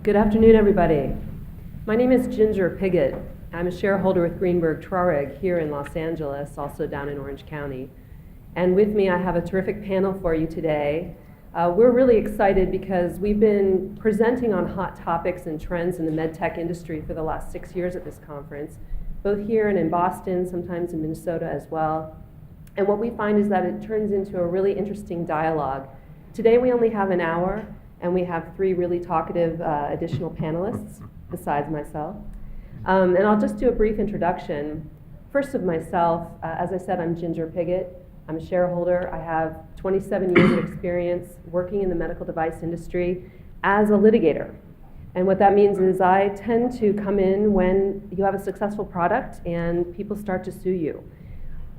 Good afternoon, everybody. My name is Ginger Piggott. I'm a shareholder with Greenberg Traurig here in Los Angeles, also down in Orange County. And with me, I have a terrific panel for you today. We're really excited because we've been presenting on hot topics and trends in the medtech industry for the last 6 years at this conference, both here and in Boston, sometimes in Minnesota as well. And what we find is that it turns into a really interesting dialogue. Today we only have an hour, and we have 3 really talkative additional panelists besides myself. And I'll just do a brief introduction. First of myself, as I said, I'm Ginger Piggott. I'm a shareholder. I have 27 years of experience working in the medical device industry as a litigator. And what that means is I tend to come in when you have a successful product and people start to sue you.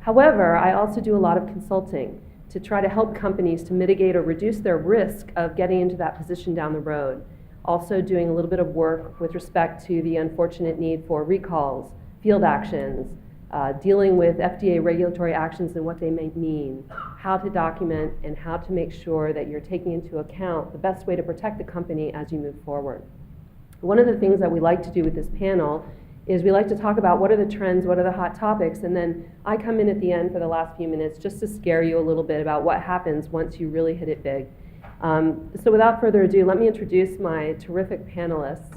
However, I also do a lot of consulting to try to help companies to mitigate or reduce their risk of getting into that position down the road. Also doing a little bit of work with respect to the unfortunate need for recalls, field actions, dealing with FDA regulatory actions and what they may mean, how to document and how to make sure that you're taking into account the best way to protect the company as you move forward. One of the things that we like to do with this panel is we like to talk about what are the trends, what are the hot topics, and then I come in at the end for the last few minutes just to scare you a little bit about what happens once you really hit it big. So without further ado, let me introduce my terrific panelists.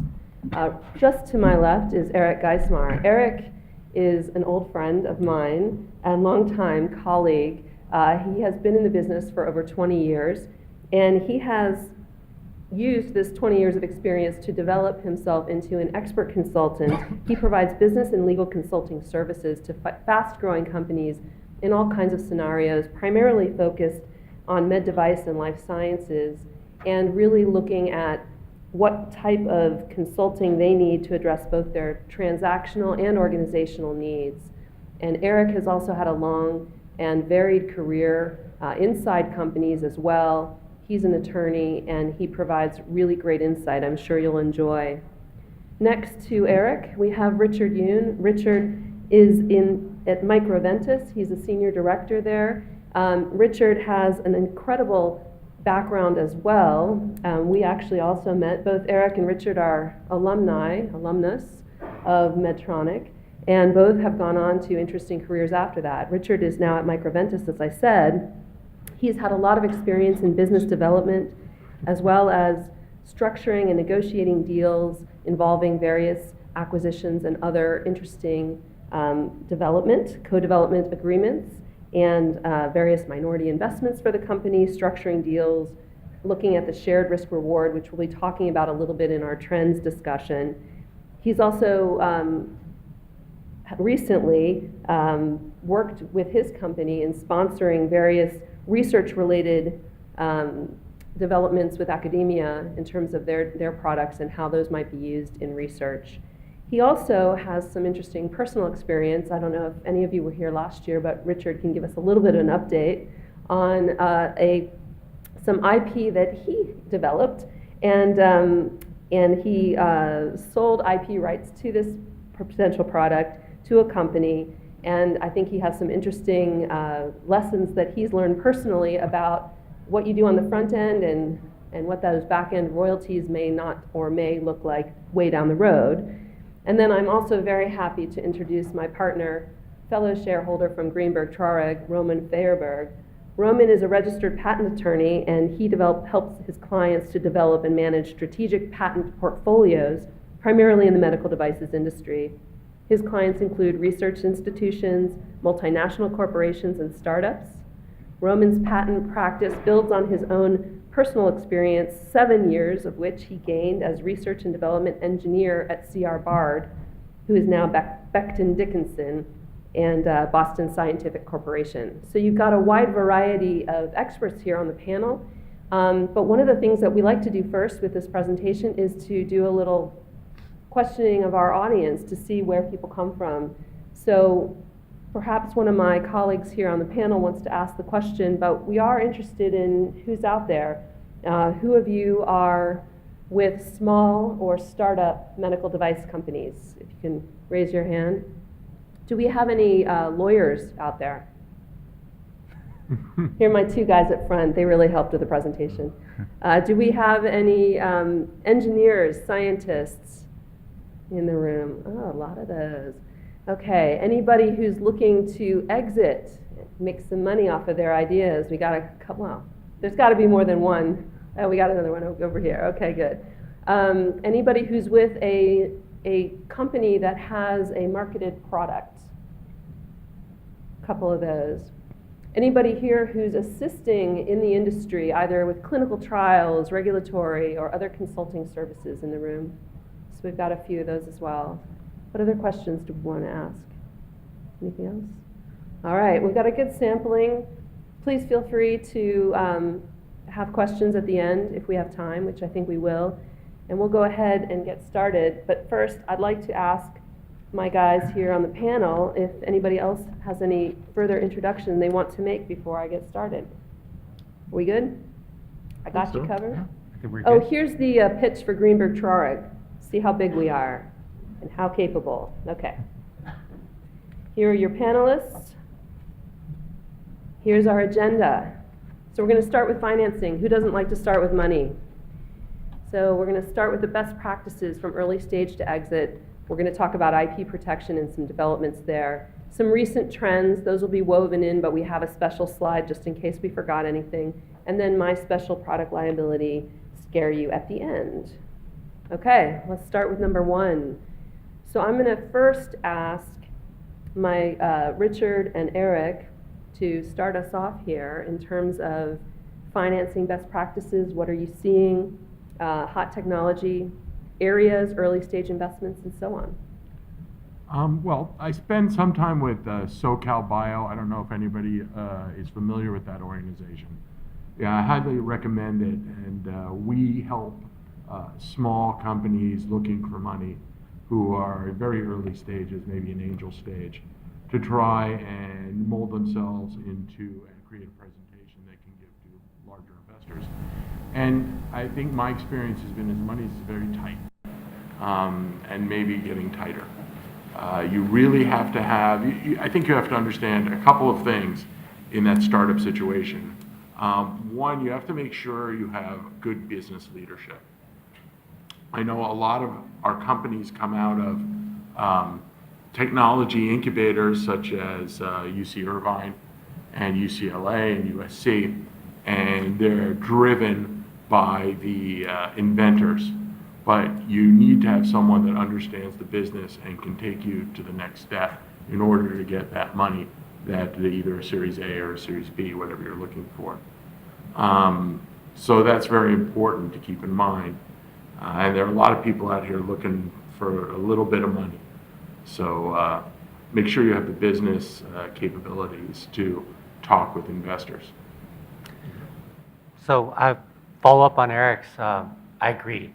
Just to my left is Eric Geismar. Eric is an old friend of mine and longtime colleague. He has been in the business for over 20 years, and he has used this 20 years of experience to develop himself into an expert consultant. He provides business and legal consulting services to fast-growing companies in all kinds of scenarios, primarily focused on med device and life sciences, and really looking at what type of consulting they need to address both their transactional and organizational needs. And Eric has also had a long and varied career inside companies as well. He's an attorney, and he provides really great insight I'm sure you'll enjoy. Next to Eric, we have Richard Yoon. Richard is at Microventus. He's a senior director there. Richard has an incredible background as well. We actually also met. Both Eric and Richard are alumnus of Medtronic, and both have gone on to interesting careers after that. Richard is now at Microventus, as I said. He's had a lot of experience in business development, as well as structuring and negotiating deals involving various acquisitions and other interesting co-development agreements, and various minority investments for the company, structuring deals, looking at the shared risk reward, which we'll be talking about a little bit in our trends discussion. He's also recently worked with his company in sponsoring various research-related developments with academia in terms of their products and how those might be used in research. He also has some interesting personal experience. I don't know if any of you were here last year, but Richard can give us a little bit of an update on some IP that he developed, and he sold IP rights to this potential product to a company. And I think he has some interesting lessons that he's learned personally about what you do on the front end and what those back end royalties may not or may look like way down the road. And then I'm also very happy to introduce my partner, fellow shareholder from Greenberg Traurig, Roman Feyerberg. Roman is a registered patent attorney, and he helps his clients to develop and manage strategic patent portfolios, primarily in the medical devices industry. His clients include research institutions, multinational corporations, and startups. Roman's patent practice builds on his own personal experience, 7 years of which he gained as research and development engineer at C.R. Bard, who is now Becton Dickinson and Boston Scientific Corporation. So you've got a wide variety of experts here on the panel. But one of the things that we like to do first with this presentation is to do a little questioning of our audience to see where people come from. So perhaps one of my colleagues here on the panel wants to ask the question, but we are interested in who's out there. Who of you are with small or startup medical device companies? If you can raise your hand. Do we have any lawyers out there? Here are my two guys up front. They really helped with the presentation. Do we have any engineers, scientists in the room? Oh, a lot of those. Okay, anybody who's looking to exit, make some money off of their ideas? We got a couple, well, there's got to be more than one. Oh, we got another one over here. Okay, good. Anybody who's with a company that has a marketed product? A couple of those. Anybody here who's assisting in the industry, either with clinical trials, regulatory, or other consulting services in the room? So we've got a few of those as well. What other questions do we want to ask? Anything else? All right, we've got a good sampling. Please feel free to have questions at the end if we have time, which I think we will. And we'll go ahead and get started. But first, I'd like to ask my guys here on the panel if anybody else has any further introduction they want to make before I get started. Are we good? I got you covered? Yeah, I think we're Oh, good. here's the pitch for Greenberg Traurig. See how big we are and how capable. Okay. Here are your panelists. Here's our agenda. So we're going to start with financing. Who doesn't like to start with money? So we're going to start with the best practices from early stage to exit. We're going to talk about IP protection and some developments there. Some recent trends, those will be woven in, but we have a special slide just in case we forgot anything. And then my special product liability scare you at the end. Okay, let's start with number one. So I'm going to first ask my Richard and Eric to start us off here in terms of financing best practices. What are you seeing? Hot technology areas, early stage investments, and so on. Well, I spend some time with SoCal Bio. I don't know if anybody is familiar with that organization. Yeah, I highly recommend it, and we help small companies looking for money who are at very early stages, maybe an angel stage, to try and mold themselves into and create a presentation they can give to larger investors. And I think my experience has been is money is very tight, and maybe getting tighter. You really have to have, I think you have to understand a couple of things in that startup situation. One, you have to make sure you have good business leadership. I know a lot of our companies come out of technology incubators such as UC Irvine and UCLA and USC, and they're driven by the inventors. But you need to have someone that understands the business and can take you to the next step in order to get that money, that either a Series A or a Series B, whatever you're looking for. So that's very important to keep in mind. And there are a lot of people out here looking for a little bit of money. So make sure you have the business capabilities to talk with investors. So I follow up on Eric's. I agree.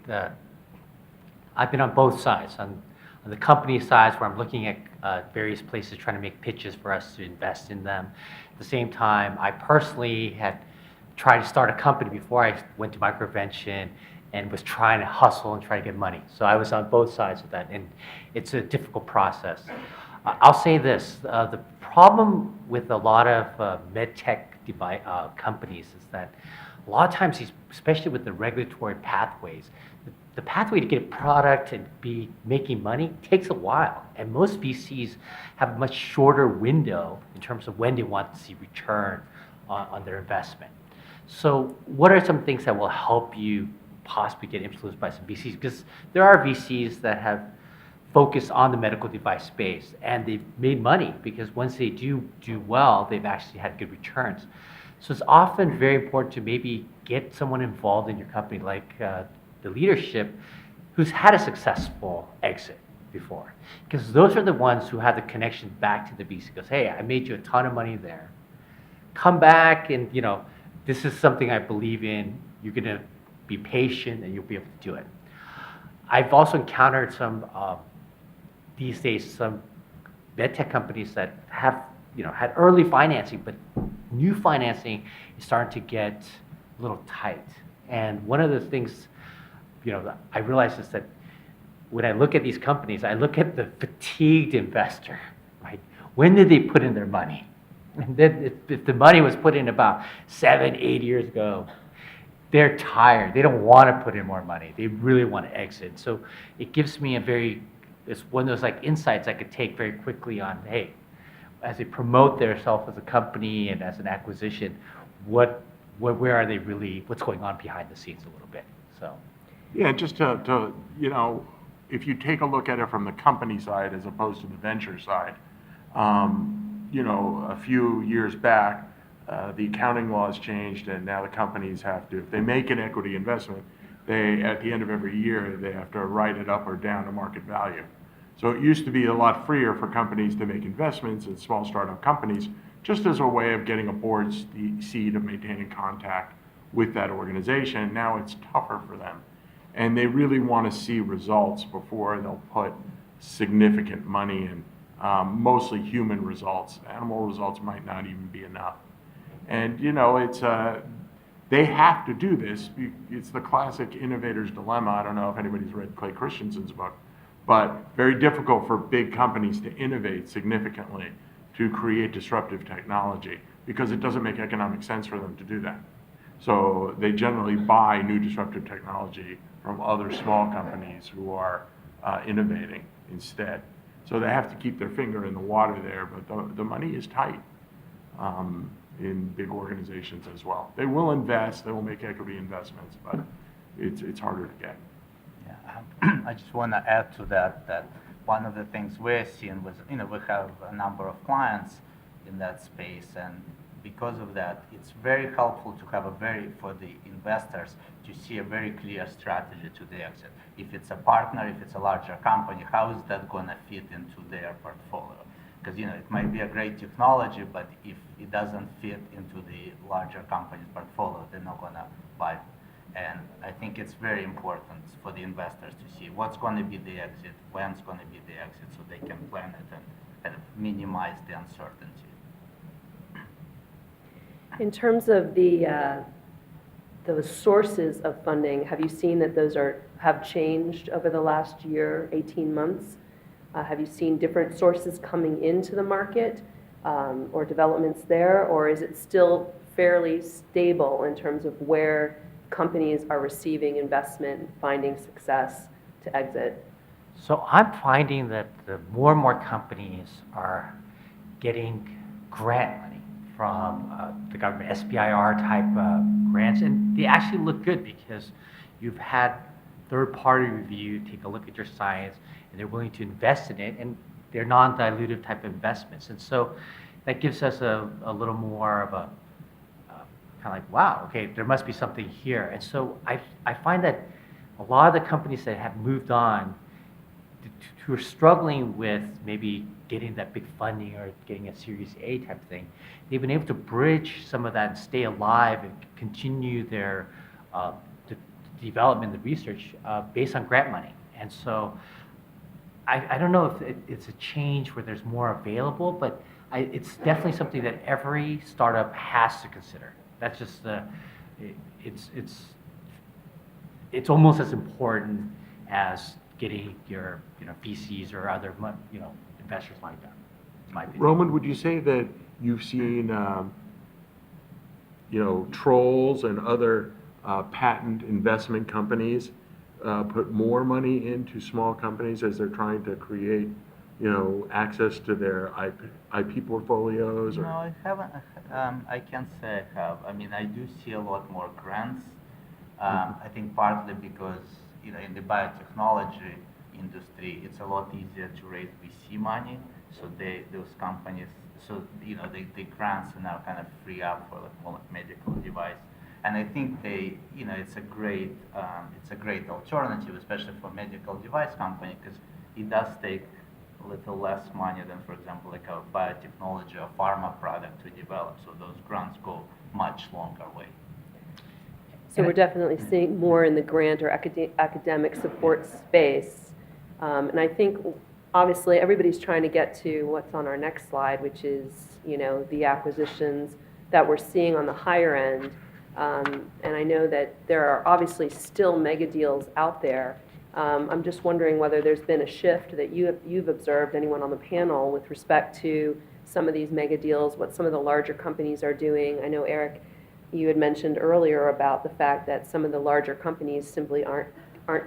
I've been on both sides. On the company side, where I'm looking at various places trying to make pitches for us to invest in them. At the same time, I personally had tried to start a company before I went to microvention and was trying to hustle and try to get money. So I was on both sides of that, and it's a difficult process. I'll say this, the problem with a lot of medtech companies is that a lot of times, especially with the regulatory pathways, the pathway to get a product and be making money takes a while. And most VCs have a much shorter window in terms of when they want to see return on their investment. So what are some things that will help you possibly get influenced by some VCs? Because there are VCs that have focused on the medical device space and they've made money because once they do well, they've actually had good returns. So it's often very important to maybe get someone involved in your company, like the leadership, who's had a successful exit before. Because those are the ones who have the connection back to the VC. Goes, hey, I made you a ton of money there. Come back and, this is something I believe in. You're going to be patient and you'll be able to do it. I've also encountered some, these days, some medtech companies that have, had early financing, but new financing is starting to get a little tight. And one of the things, I realize is that when I look at these companies, I look at the fatigued investor, right? When did they put in their money? And then if the money was put in about 7, 8 years ago, they're tired. They don't want to put in more money. They really want to exit. So it gives me it's one of those like insights I could take very quickly on, hey, as they promote themselves as a company and as an acquisition, where are they really, what's going on behind the scenes a little bit, so. Yeah, just to if you take a look at it from the company side as opposed to the venture side, a few years back, the accounting laws changed, and now the companies have to, if they make an equity investment, at the end of every year, they have to write it up or down to market value. So it used to be a lot freer for companies to make investments in small startup companies, just as a way of getting a board seat of maintaining contact with that organization. Now it's tougher for them. And they really want to see results before they'll put significant money in, mostly human results. Animal results might not even be enough. And, they have to do this. It's the classic innovator's dilemma. I don't know if anybody's read Clay Christensen's book, but very difficult for big companies to innovate significantly to create disruptive technology because it doesn't make economic sense for them to do that. So they generally buy new disruptive technology from other small companies who are innovating instead. So they have to keep their finger in the water there, but the money is tight in big organizations as well. They will invest, they will make equity investments, but it's harder to get. Yeah, I just want to add to that one of the things we're seeing was, we have a number of clients in that space, and because of that, it's very helpful to have for the investors to see a very clear strategy to the exit. If it's a partner, if it's a larger company, how is that going to fit into their portfolio? Because, it might be a great technology, but if it doesn't fit into the larger company's portfolio, they're not going to buy it. And I think it's very important for the investors to see what's going to be the exit, when's going to be the exit, so they can plan it and kind of minimize the uncertainty. In terms of the sources of funding, have you seen that those have changed over the last year, 18 months? Have you seen different sources coming into the market or developments there, or is it still fairly stable in terms of where companies are receiving investment, finding success to exit? So I'm finding that the more and more companies are getting grant money from the government, SBIR type grants, and they actually look good because you've had third-party review take a look at your science, and they're willing to invest in it, and they're non-dilutive type investments. And so that gives us a little more of a kind of like, wow, okay, there must be something here. And so I find that a lot of the companies that have moved on, who are struggling with maybe getting that big funding or getting a Series A type of thing, they've been able to bridge some of that and stay alive and continue their the development, the research based on grant money. And so I don't know if it's a change where there's more available, but it's definitely something that every startup has to consider. That's just it's almost as important as getting your VCs or other investors like that. In my opinion. Roman, would you say that you've seen trolls and other patent investment companies put more money into small companies as they're trying to create access to their IP portfolios? No, I haven't. I can't say I have. I mean, I do see a lot more grants. I think partly because in the biotechnology industry, it's a lot easier to raise VC money. So those companies, the grants are now kind of free up for like medical device. And I think it's a great alternative, especially for medical device company, because it does take a little less money than, for example, like a biotechnology or pharma product to develop. So those grants go much longer way. So we're definitely seeing more in the grant or academic support space. And I think, obviously, everybody's trying to get to what's on our next slide, which is, the acquisitions that we're seeing on the higher end. And I know that there are obviously still mega deals out there. I'm just wondering whether there's been a shift that you've observed, anyone on the panel, with respect to some of these mega deals, what some of the larger companies are doing. I know, Eric, you had mentioned earlier about the fact that some of the larger companies simply aren't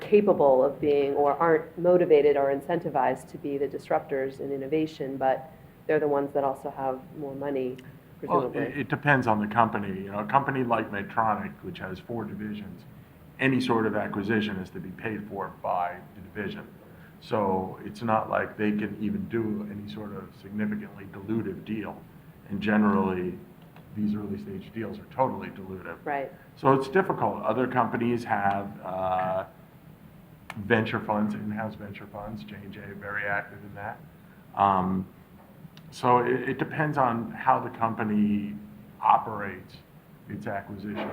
capable of being, or aren't motivated or incentivized to be the disruptors in innovation, but they're the ones that also have more money, Well, presumably. it depends on the company. You know, a company like Medtronic, which has 4 divisions, any sort of acquisition is to be paid for by the division. So it's not like they can even do any sort of significantly dilutive deal. And generally, these early stage deals are totally dilutive. Right. So it's difficult. Other companies have venture funds, in-house venture funds. J&J very active in that. So it depends on how the company operates its acquisition.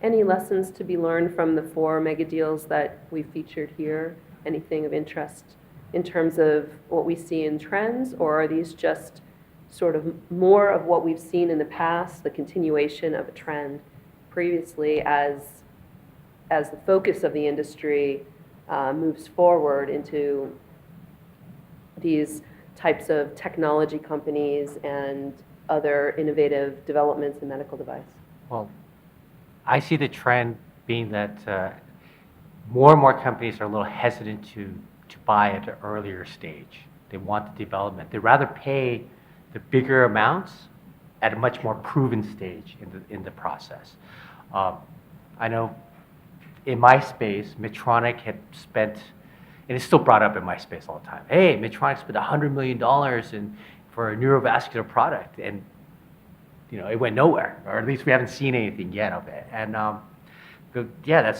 Any lessons to be learned from the 4 mega deals that we featured here? Anything of interest in terms of what we see in trends, or are these just sort of more of what we've seen in the past, the continuation of a trend previously as the focus of the industry moves forward into these types of technology companies and other innovative developments in medical device? Well, I see the trend being that more and more companies are a little hesitant to buy at an earlier stage. They want the development. They'd rather pay the bigger amounts at a much more proven stage in the process. I know in my space, Medtronic had spent, and it's still brought up in my space all the time, hey, Medtronic spent $100 million for a neurovascular product, and it went nowhere, or at least we haven't seen anything yet of it. And yeah,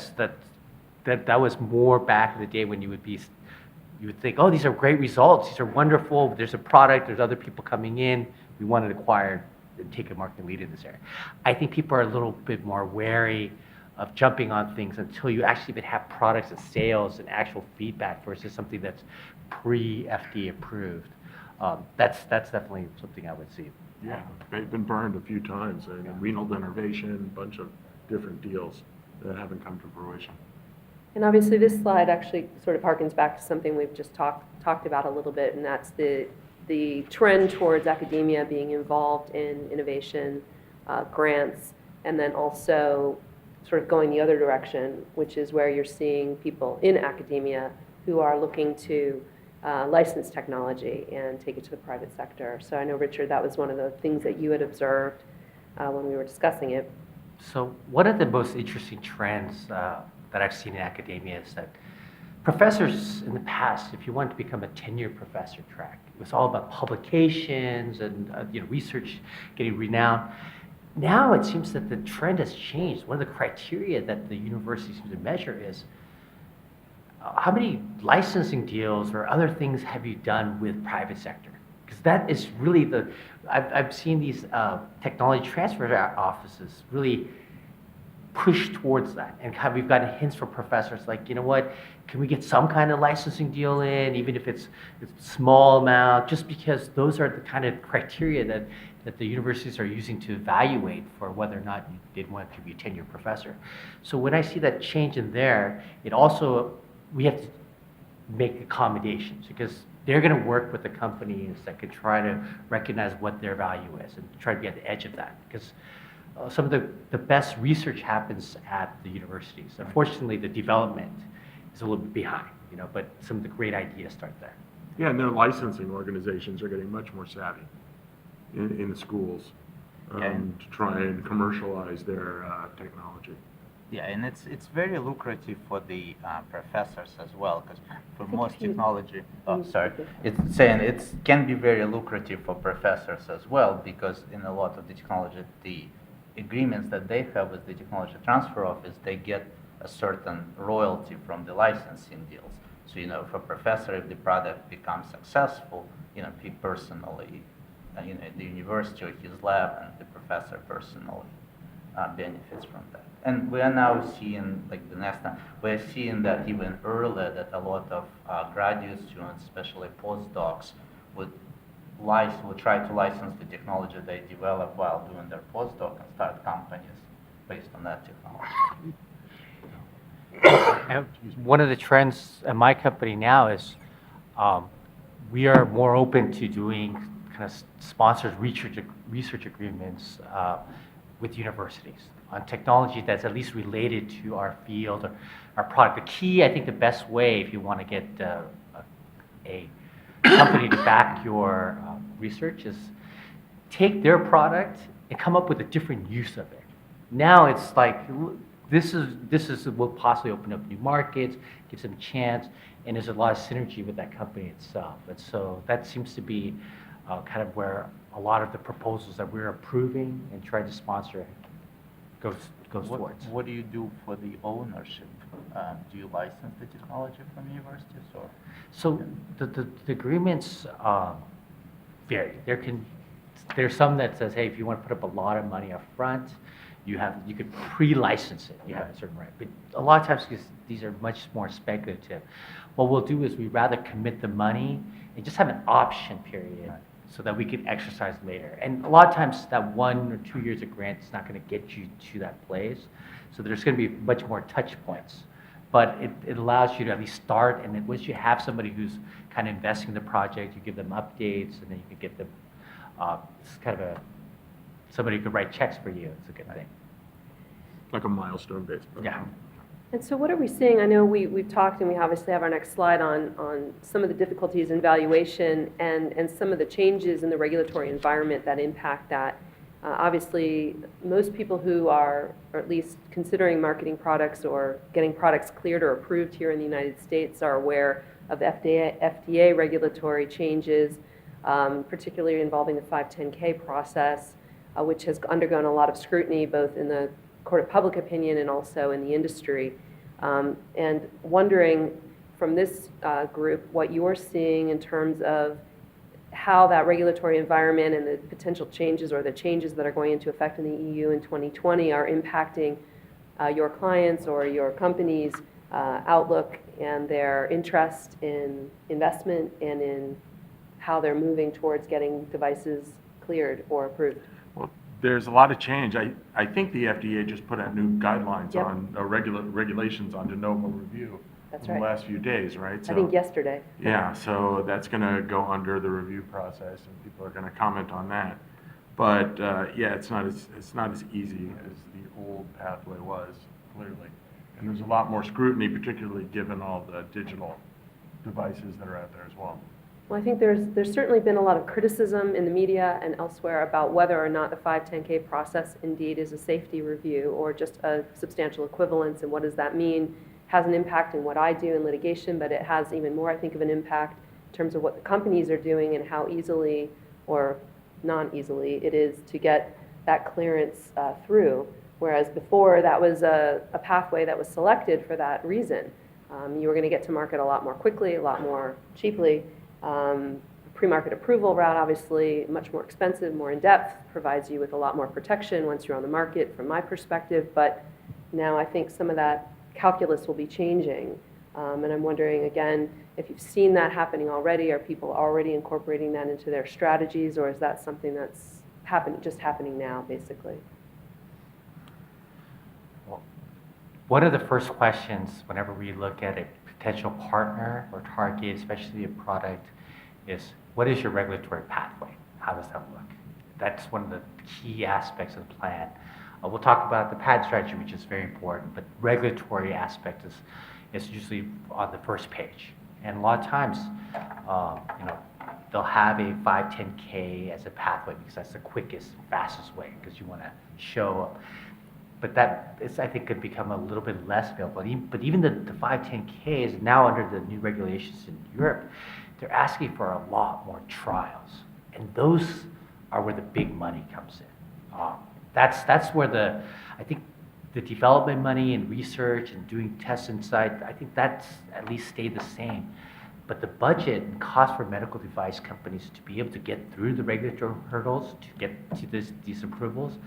that was more back in the day when you would think, oh, these are great results, these are wonderful, there's a product, there's other people coming in, we want to acquire and take a market lead in this area. I think people are a little bit more wary of jumping on things until you actually even have products and sales and actual feedback versus something that's pre-FDA approved. That's definitely something I would see. Yeah, they've been burned a few times. Renal denervation, a bunch of different deals that haven't come to fruition. And obviously, this slide actually sort of harkens back to something we've just talked about a little bit, and that's the trend towards academia being involved in innovation, grants, and then also sort of going the other direction, which is where you're seeing people in academia who are looking to license technology and take it to the private sector. So I know, Richard, that was one of the things that you had observed when we were discussing it. So one of the most interesting trends that I've seen in academia is that professors in the past, if you wanted to become a tenured professor track, it was all about publications and research getting renowned. Now it seems that the trend has changed. One of the criteria that the university seems to measure is how many licensing deals or other things have you done with private sector? Because that is really I've seen these technology transfer offices really push towards that, and we've gotten hints from professors like, you know what, can we get some kind of licensing deal in, even if it's a small amount, just because those are the kind of criteria that the universities are using to evaluate for whether or not they'd want to be a tenured professor. So when I see that change in there, we have to make accommodations, because they're going to work with the companies that can try to recognize what their value is and try to be at the edge of that, because some of the best research happens at the universities. Unfortunately, the development is a little bit behind, but some of the great ideas start there. Yeah, and their licensing organizations are getting much more savvy in the schools to try and commercialize their technology. Yeah, and it's very lucrative for the professors as well, because for most technology, it's saying it can be very lucrative for professors as well, because in a lot of the technology, the agreements that they have with the technology transfer office, they get a certain royalty from the licensing deals. So, if a professor, if the product becomes successful, he personally, the university or his lab and the professor personally benefits from that. And we are now seeing, the next time, we're seeing that even earlier, that a lot of graduate students, especially postdocs, would try to license the technology they develop while doing their postdoc and start companies based on that technology. And one of the trends at my company now is we are more open to doing kind kind of sponsors research agreements with universities on technology that's at least related to our field or our product. The key, I think, the best way if you want to get a company to back your research is take their product and come up with a different use of it. Now it's like this is will possibly open up new markets, gives them a chance, and there's a lot of synergy with that company itself. And so that seems to be kind of where a lot of the proposals that we're approving and trying to sponsor goes towards. What do you do for the ownership? Do you license the technology from universities or? So the agreements vary. There's some that says, hey, if you want to put up a lot of money up front, you could pre-license it. You have a certain right. But a lot of times, because these are much more speculative, what we'll do is we'd rather commit the money and just have an option period so that we can exercise later. And a lot of times that 1 or 2 years of grant is not going to get you to that place. So there's going to be much more touch points. But it allows you to at least start, and then once you have somebody who's kind of investing in the project, you give them updates, and then you can get them, it's kind of somebody who could write checks for you. It's a good thing. Like a milestone-based program. Yeah. And so what are we seeing? I know we've talked, and we obviously have our next slide on some of the difficulties in valuation and some of the changes in the regulatory environment that impact that. Obviously, most people who are, or at least considering marketing products or getting products cleared or approved here in the United States, are aware of FDA regulatory changes, particularly involving the 510K process, which has undergone a lot of scrutiny both in the court of public opinion and also in the industry. And wondering from this group what you're seeing in terms of how that regulatory environment and the potential changes or the changes that are going into effect in the EU in 2020 are impacting your clients or your company's outlook and their interest in investment and in how they're moving towards getting devices cleared or approved. Well, there's a lot of change. I think the FDA just put out new guidelines Yep. on regulations on de novo review That's in right. the last few days, right? I think yesterday. Yeah, so that's going to go under the review process, and people are going to comment on that. But yeah, it's not as easy as the old pathway was, clearly. And there's a lot more scrutiny, particularly given all the digital devices that are out there as well. Well, I think there's certainly been a lot of criticism in the media and elsewhere about whether or not the 510K process indeed is a safety review or just a substantial equivalence, and what does that mean? Has an impact in what I do in litigation, but it has even more, I think, of an impact in terms of what the companies are doing and how easily or non-easily it is to get that clearance through. Whereas before, that was a pathway that was selected for that reason. You were going to get to market a lot more quickly, a lot more cheaply. Pre-market approval route, obviously, much more expensive, more in-depth, provides you with a lot more protection once you're on the market from my perspective. But now I think some of that calculus will be changing. And I'm wondering, again, if you've seen that happening already, are people already incorporating that into their strategies, or is that something that's just happening now, basically? Well, one of the first questions whenever we look at a potential partner or target, especially a product, is what is your regulatory pathway? How does that look? That's one of the key aspects of the plan. We'll talk about the patent strategy, which is very important, but regulatory aspect is usually on the first page. And a lot of times, they'll have a 510K as a pathway because that's the quickest, fastest way because you want to show up. But that is, I think, could become a little bit less available. But even the 510K is now under the new regulations in Europe. They're asking for a lot more trials, and those are where the big money comes in. That's where I think the development money and research and doing tests inside, I think that's at least stayed the same. But the budget and cost for medical device companies to be able to get through the regulatory hurdles, to get to these approvals,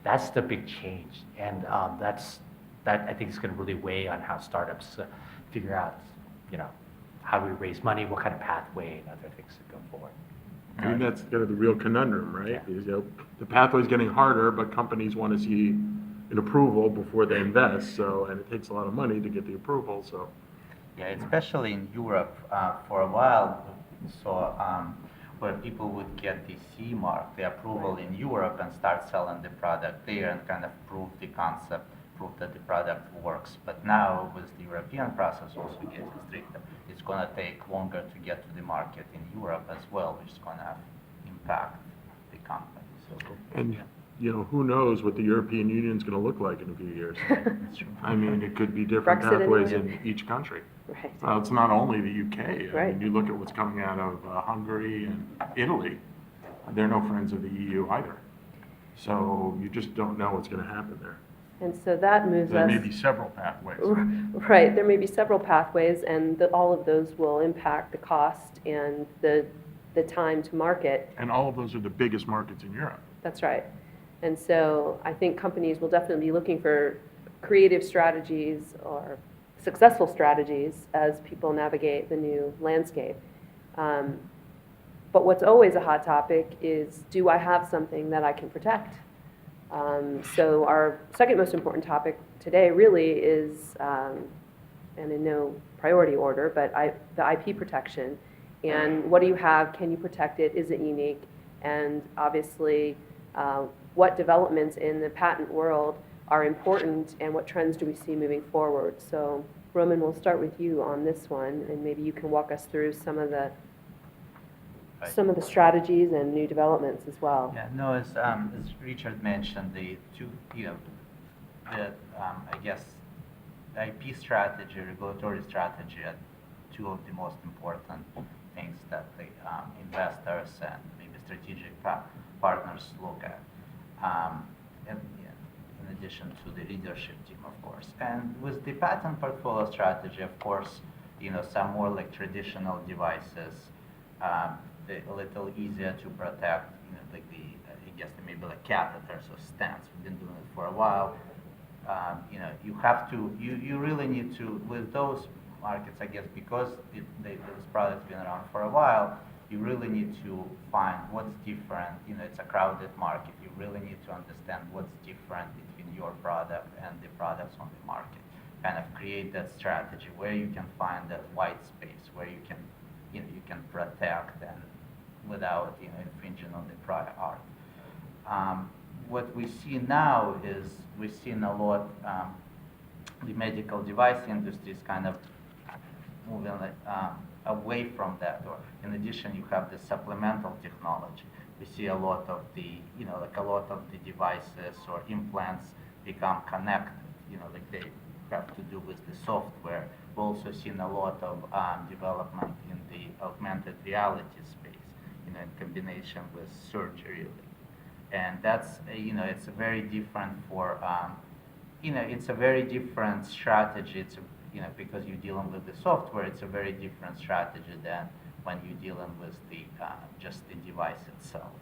that's the big change. And that I think is going to really weigh on how startups figure out, how do we raise money, what kind of pathway and other things that go forward. I mean, that's kind of the real conundrum, right? Yeah. Because the pathway's getting harder, but companies want to see an approval before they invest. So, and it takes a lot of money to get the approval. So, Yeah, especially in Europe, for a while, we saw where people would get the CE mark, the approval in Europe, and start selling the product there and kind of prove the concept, prove that the product works. But now with the European process also getting stricter, it's going to take longer to get to the market in Europe as well, which is going to impact the company. So, And, you know, who knows what the European Union is going to look like in a few years? that's true. I mean, it could be different Brexit pathways anyway. in each country. Right. It's not only the UK. I Right. mean, you look at what's coming out of Hungary and Italy. They're no friends of the EU either. So you just don't know what's going to happen there. And so that moves There us. may be several pathways. Right, there may be several pathways, and all of those will impact the cost and the time to market. And all of those are the biggest markets in Europe. That's right. And so I think companies will definitely be looking for creative strategies or successful strategies as people navigate the new landscape. But what's always a hot topic is, do I have something that I can protect? So our second most important topic today really is, and in no priority order, but the IP protection. And what do you have? Can you protect it? Is it unique? And obviously, what developments in the patent world are important, and what trends do we see moving forward? So Roman, we'll start with you on this one, and maybe you can walk us through some of the strategies and new developments as well. Yeah, no, as Richard mentioned, the two, I guess, IP strategy, regulatory strategy are two of the most important things that the investors and maybe strategic partners look at. In addition to the leadership team, of course. And with the patent portfolio strategy, of course, some more like traditional devices, they're a little easier to protect, like I guess maybe like catheters or stents. We've been doing it for a while. You have to, you really need to, with those markets, I guess, because those products been around for a while, you really need to find what's different. It's a crowded market. You really need to understand what's different between your product and the products on the market. Kind of create that strategy where you can find that white space, where you can, you can protect and without infringing on the prior art. What we see now is we've seen a lot. The medical device industry is kind of moving away from that. Or in addition, you have the supplemental technology. We see a lot of the, like a lot of the devices or implants become connected. Like they have to do with the software. We've also seen a lot of development in the augmented reality space, in combination with surgery. And that's, it's a very different for, it's a very different strategy. It's because you're dealing with the software, it's a very different strategy than when you're dealing with the just the device itself,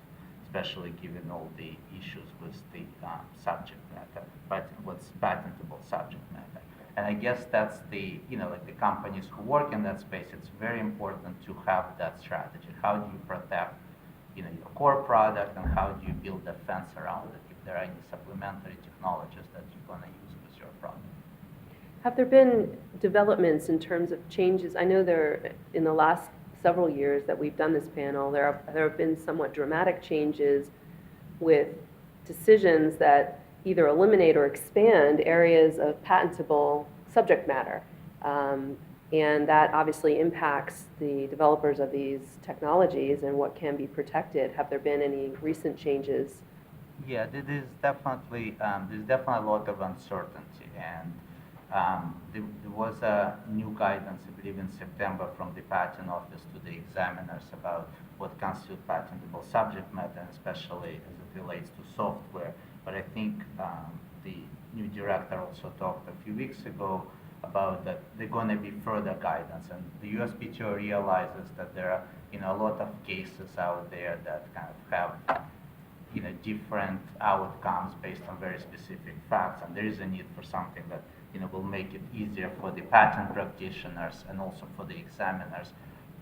especially given all the issues with the subject matter, but what's patentable subject matter. And I guess that's the, like the companies who work in that space, it's very important to have that strategy. How do you protect, your core product, and how do you build a fence around it if there are any supplementary technologies that you're going to use with your product? Have there been developments in terms of changes? I know in the last several years that we've done this panel, there have been somewhat dramatic changes with decisions that either eliminate or expand areas of patentable subject matter. And that obviously impacts the developers of these technologies and what can be protected. Have there been any recent changes? Yeah, there's definitely a lot of uncertainty, and there was a new guidance, I believe, in September from the Patent Office to the examiners about what constitutes patentable subject matter, especially as it relates to software. But I think the new director also talked a few weeks ago about that they're going to be further guidance, and the USPTO realizes that there are a lot of cases out there that kind of have different outcomes based on very specific facts, and there is a need for something that will make it easier for the patent practitioners and also for the examiners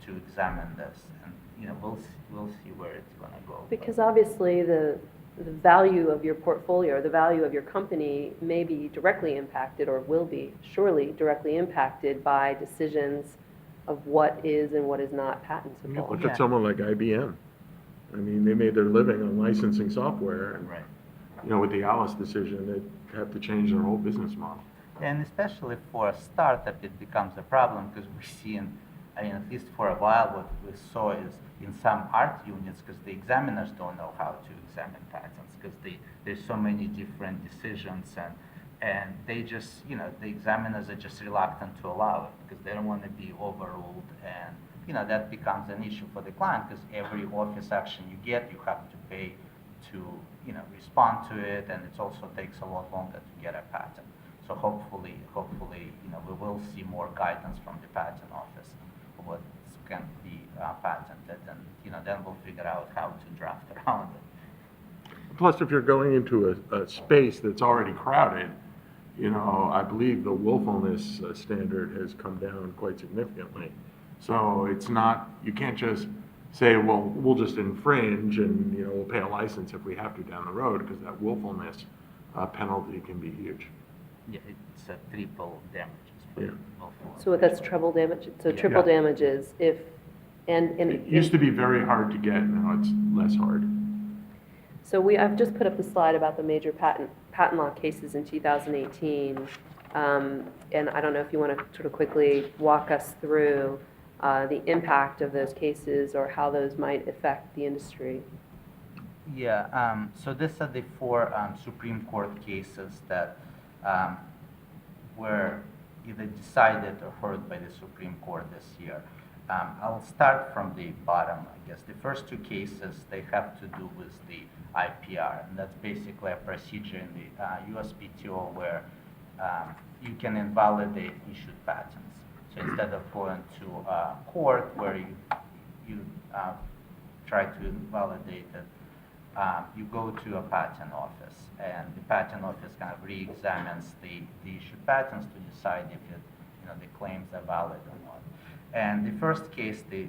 to examine this, and we'll see where it's going to go. Because obviously the value of your portfolio, or the value of your company may be directly impacted, or will be surely directly impacted by decisions of what is and what is not patentable. Look at someone like IBM. I mean, they made their living on licensing software, and, Right. you know, with the Alice decision, they have to change their whole business model. And especially for a startup, it becomes a problem because we've seen, I mean, at least for a while, what we saw is in some art units, because the examiners don't know how to examine patents, because there's so many different decisions, and they just, you know, the examiners are just reluctant to allow it because they don't want to be overruled, and, you know, that becomes an issue for the client because every office action you get, you have to pay to, you know, respond to it, and it also takes a lot longer to get a patent. So hopefully, you know, we will see more guidance from the patent office of what can be patented, and, you know, then we'll figure out how to draft around it. Plus, if you're going into a space that's already crowded, you know, I believe the willfulness standard has come down quite significantly. So it's not, you can't just say, well, we'll just infringe and, you know, we'll pay a license if we have to down the road, because that willfulness penalty can be huge. Yeah, it's a triple damages. For Yeah. willful So that's infringement. treble damage, so Yeah. triple Yeah. damages if, and. It used to be very hard to get, now it's less hard. So I've just put up the slide about the major patent law cases in 2018. And I don't know if you want to sort of quickly walk us through the impact of those cases or how those might affect the industry. Yeah, so these are the four Supreme Court cases that were either decided or heard by the Supreme Court this year. I'll start from the bottom, I guess. The first two cases, they have to do with the IPR, and that's basically a procedure in the USPTO where you can invalidate issued patents. So instead of going to court where you try to invalidate it, you go to a patent office, and the patent office kind of re-examines the issued patents to decide if it, you know, the claims are valid or not. And the first case, the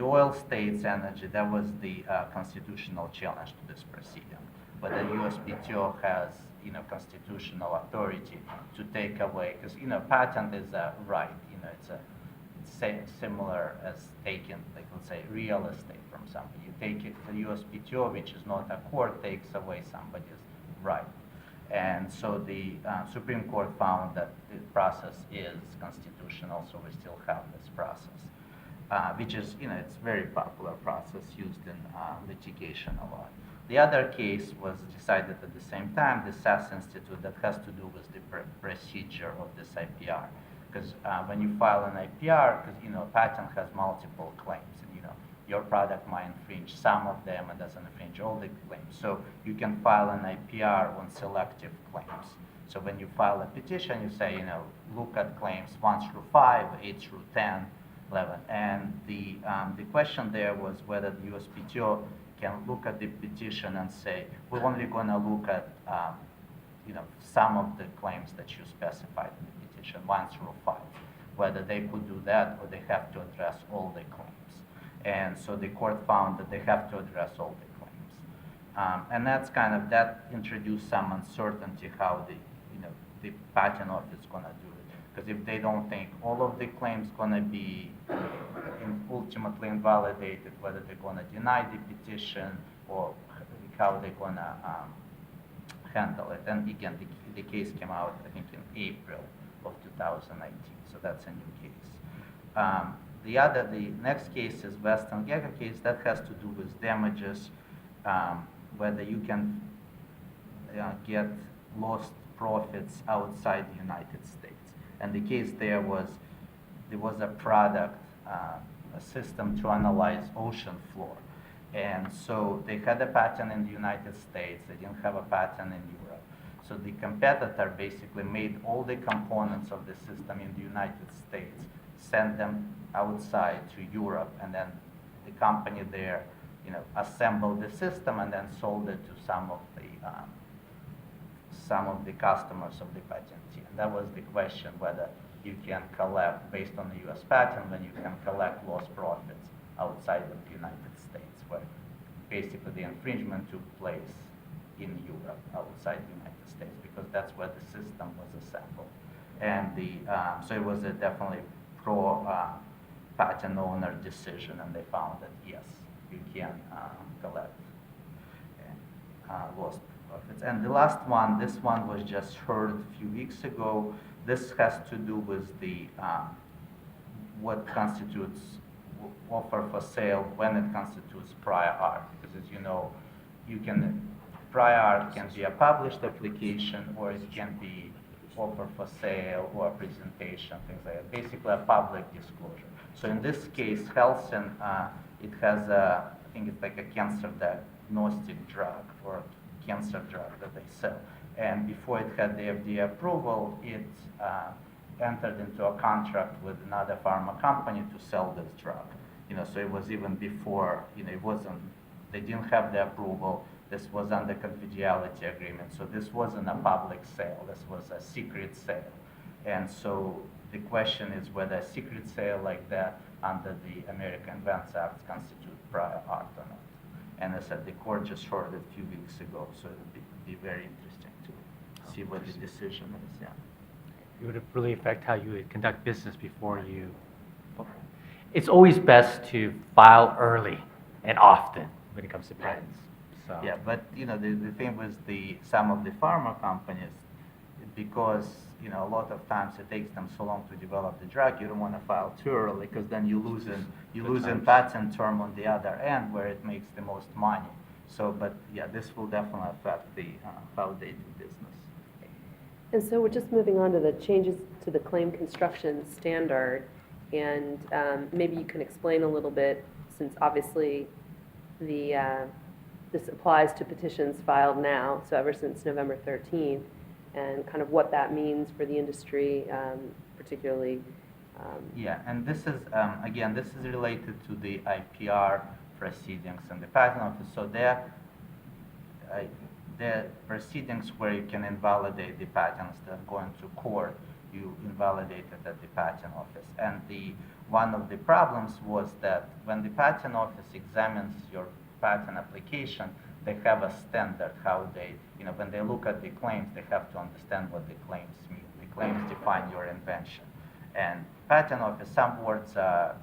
oil states energy, that was the constitutional challenge to this proceeding. But the USPTO has, you know, constitutional authority to take away, because, you know, patent is a right, you know, it's similar as taking, like, let's say, real estate from somebody. You take it to the USPTO, which is not a court, takes away somebody's right. And so the Supreme Court found that the process is constitutional, so we still have this process, which is, you know, it's a very popular process used in litigation a lot. The other case was decided at the same time, the SAS Institute, that has to do with the procedure of this IPR. Because when you file an IPR, because, you know, a patent has multiple claims, and, you know, your product might infringe some of them and doesn't infringe all the claims. So you can file an IPR on selective claims. So when you file a petition, you say, you know, look at claims 1 through 5, 8 through 10, 11. And the question there was whether the USPTO can look at the petition and say, we're only going to look at, you know, some of the claims that you specified in the petition, 1 through 5, whether they could do that or they have to address all the claims. And so the court found that they have to address all the claims. And that's kind of, that introduced some uncertainty how the, you know, the patent office is going to do it. Because if they don't think all of the claims going to be ultimately invalidated, whether they're going to deny the petition or how they're going to handle it. And again, the case came out, I think, in April of 2019, so that's a new case. The next case is West and Gecko case. That has to do with damages, whether you can get lost profits outside the United States. And the case there was a product, a system to analyze ocean floor. And so they had a patent in the United States. They didn't have a patent in Europe. So the competitor basically made all the components of the system in the United States, sent them outside to Europe, and then the company there, you know, assembled the system and then sold it to some of the customers of the patentee. And that was the question, whether you can collect, based on the US patent, when you can collect lost profits outside of the United States, where basically the infringement took place in Europe, outside the United States, because that's where the system was assembled. And so it was a definitely pro patent owner decision, and they found that yes, you can collect lost profits. And the last one, this one was just heard a few weeks ago. This has to do with the what constitutes offer for sale when it constitutes prior art. Because as you know, prior art can be a published application, or it can be offer for sale or a presentation, things like that. Basically a public disclosure. So in this case, Helsinn, it has I think it's like a cancer diagnostic drug or cancer drug that they sell. And before it had the FDA approval, it entered into a contract with another pharma company to sell this drug. So it was even before, it wasn't, they didn't have the approval. This was under confidentiality agreement. So this wasn't a public sale. This was a secret sale. And so the question is whether a secret sale like that under the American Invents Act constitute prior art or not. And as I said, the court just heard it a few weeks ago, so it would be very interesting to see what the decision is. Yeah. It would really affect how you would conduct business before you. It's always best to file early and often when it comes to patents. So. Yeah, but the thing with some of the pharma companies, because a lot of times it takes them so long to develop the drug, you don't want to file too early because then you lose in patent term on the other end where it makes the most money. So, but yeah, this will definitely affect the how they do business. And so we're just moving on to the changes to the claim construction standard, and maybe you can explain a little bit, since obviously this applies to petitions filed now, so ever since November 13th, and kind of what that means for the industry, particularly. Yeah, and this is, again, this is related to the IPR proceedings and the patent office. So the proceedings where you can invalidate the patents that are going to court, you invalidate it at the patent office. And one of the problems was that when the patent office examines your patent application, they have a standard how they, when they look at the claims, they have to understand what the claims mean. The claims define your invention. And patent office, some words are,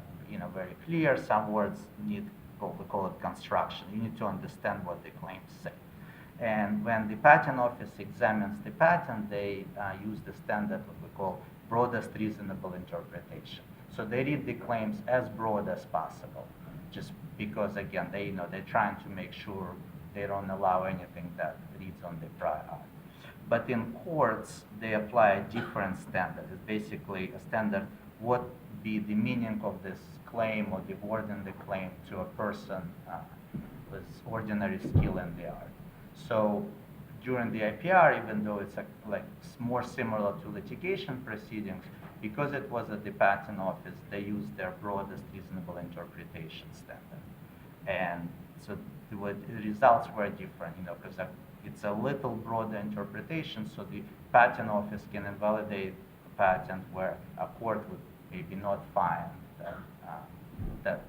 very clear, some words need, we call it construction. You need to understand what the claims say. And when the patent office examines the patent, they use the standard, what we call broadest reasonable interpretation. So they read the claims as broad as possible, just because, again, they're trying to make sure they don't allow anything that reads on the prior art. But in courts, they apply a different standard. It's basically a standard, what be the meaning of this claim or the word in the claim to a person with ordinary skill in the art. So during the IPR, even though it's more similar to litigation proceedings, because it was at the patent office, they used their broadest reasonable interpretation standard. And so the results were different, because it's a little broader interpretation, so the patent office can invalidate a patent where a court would maybe not find that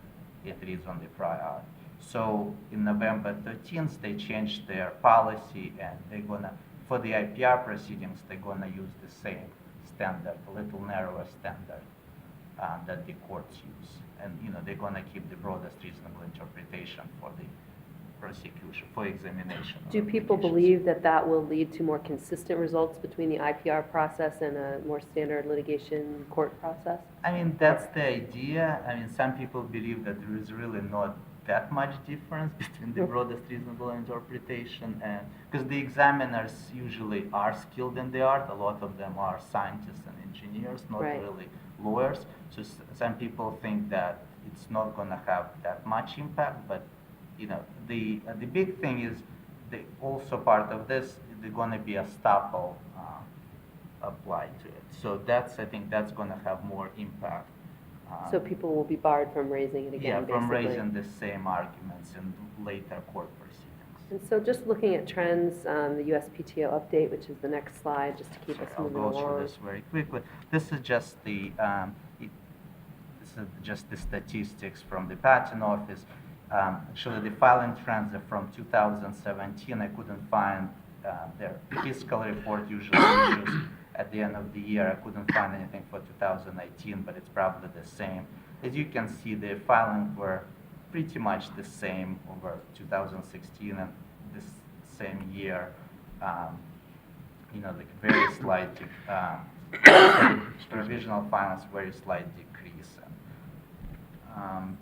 it reads on the prior art. So in November 13th, they changed their policy, and they're gonna, for the IPR proceedings, they're gonna use the same standard, a little narrower standard that the courts use. And they're gonna keep the broadest reasonable interpretation for the prosecution, for examination. Do people believe that that will lead to more consistent results between the IPR process and a more standard litigation court process? I mean, that's the idea. I mean, some people believe that there is really not that much difference between the broadest reasonable interpretation, and because the examiners usually are skilled in the art, a lot of them are scientists and engineers, not really lawyers. So some people think that it's not going to have that much impact, but the big thing is also part of this, there's going to be a estoppel applied to it. So I think that's going to have more impact. So people will be barred from raising it again, yeah, from basically. raising the same arguments in later court proceedings. And so just looking at trends, the USPTO update, which is the next slide, just to keep us moving along. I'll go through this very quickly. This is just the statistics from the patent office. Actually, the filing trends are from 2017. I couldn't find their fiscal report usually issues at the end of the year. I couldn't find anything for 2019, but it's probably the same. As you can see, the filings were pretty much the same over 2016 and this same year. Like very slight, provisional finance, very slight decrease.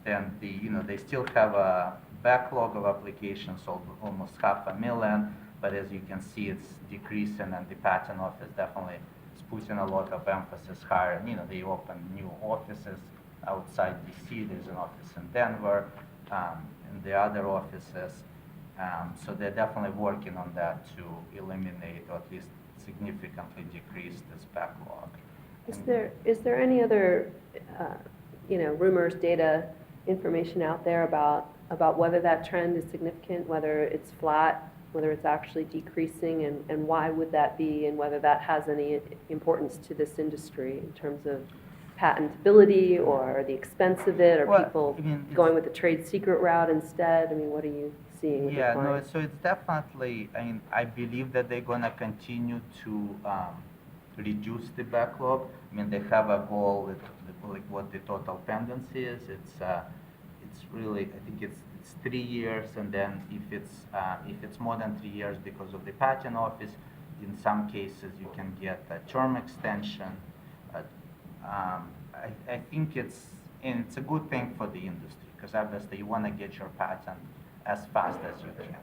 Then they still have a backlog of applications of almost 500,000, but as you can see, it's decreasing, and the patent office definitely is putting a lot of emphasis higher. They open new offices outside DC. There's an office in Denver, and the other offices. So they're definitely working on that to eliminate or at least significantly decrease this backlog. Is there any other, rumors, data, information out there about whether that trend is significant, whether it's flat, whether it's actually decreasing, and why would that be, and whether that has any importance to this industry in terms of patentability or the expense of it, or people going with the trade secret route instead? I mean, what are you seeing with your clients? So it's definitely, I believe that they're going to continue to reduce the backlog. They have a goal with like what the total pendency is. It's really, I think it's 3 years, and then if it's more than 3 years because of the patent office, in some cases you can get a term extension. I think it's a good thing for the industry, because obviously you want to get your patent as fast as you can.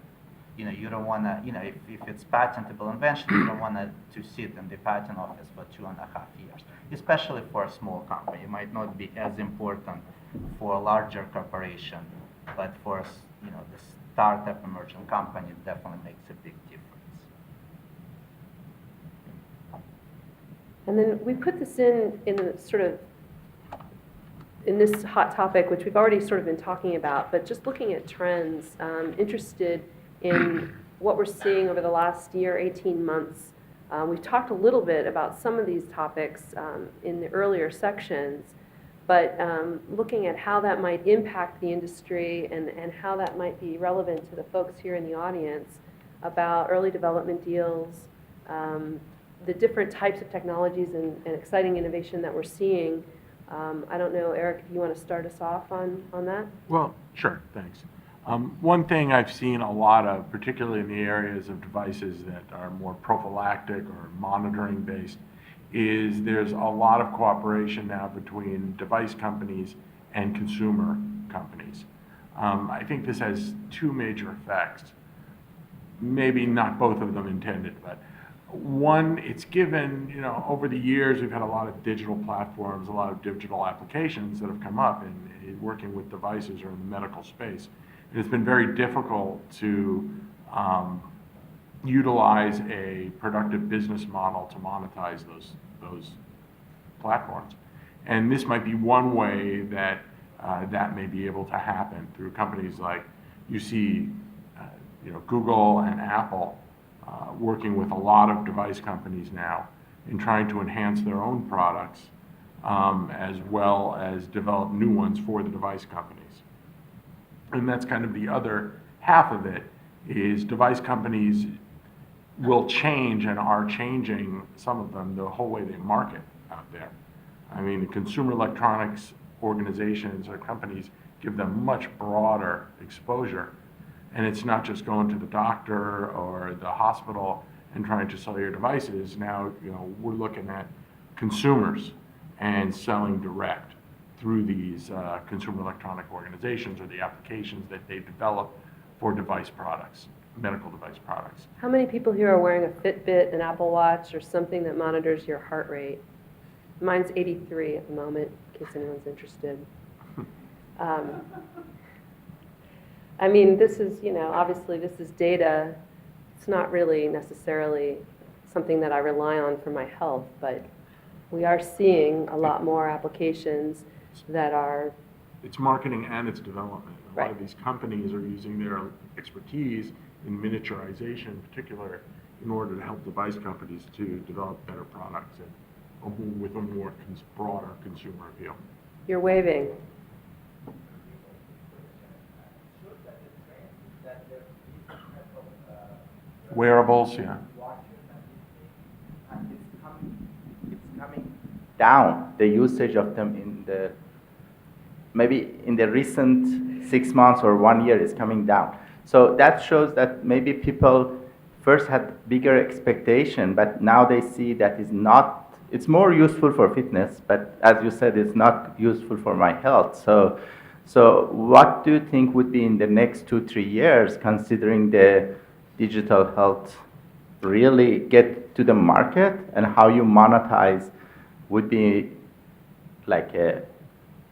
You don't want to, if it's patentable invention, you don't want to sit in the patent office for 2.5 years, especially for a small company. It might not be as important for a larger corporation, but for the startup emerging company, it definitely makes a big difference. And then we put this in this hot topic, which we've already sort of been talking about, but just looking at trends, interested in what we're seeing over the last year, 18 months. We've talked a little bit about some of these topics in the earlier sections, but looking at how that might impact the industry and how that might be relevant to the folks here in the audience about early development deals, the different types of technologies and exciting innovation that we're seeing. I don't know, Eric, if you want to start us off on that? Well, sure, thanks. One thing I've seen a lot of, particularly in the areas of devices that are more prophylactic or monitoring based, is there's a lot of cooperation now between device companies and consumer companies. I think this has two major effects, maybe not both of them intended, but one, it's given, over the years we've had a lot of digital platforms, a lot of digital applications that have come up in working with devices or in the medical space. And it's been very difficult to utilize a productive business model to monetize those platforms. And this might be one way that that may be able to happen through companies like you see, Google and Apple working with a lot of device companies now in trying to enhance their own products as well as develop new ones for the device companies. And that's kind of the other half of it, is device companies will change and are changing, some of them, the whole way they market out there. I mean, the consumer electronics organizations or companies give them much broader exposure. And it's not just going to the doctor or the hospital and trying to sell your devices. Now, we're looking at consumers and selling direct through these consumer electronic organizations or the applications that they develop for device products, medical device products. How many people here are wearing a Fitbit, an Apple Watch, or something that monitors your heart rate? Mine's 83 at the moment, in case anyone's interested. I mean, this is, obviously this is data. It's not really necessarily something that I rely on for my health, but we are seeing a lot more applications that are... It's marketing and it's development. A Right. lot of these companies are using their expertise in miniaturization in particular in order to help device companies to develop better products and with a more broader consumer appeal. You're waving. Wearables, yeah. It's coming down, the usage of them in the maybe in the recent 6 months or 1 year is coming down. So that shows that maybe people first had bigger expectation, but now they see that is not, it's more useful for fitness, but as you said, it's not useful for my health. So what do you think would be in the next 2-3 years, considering the digital health really get to the market, and how you monetize would be like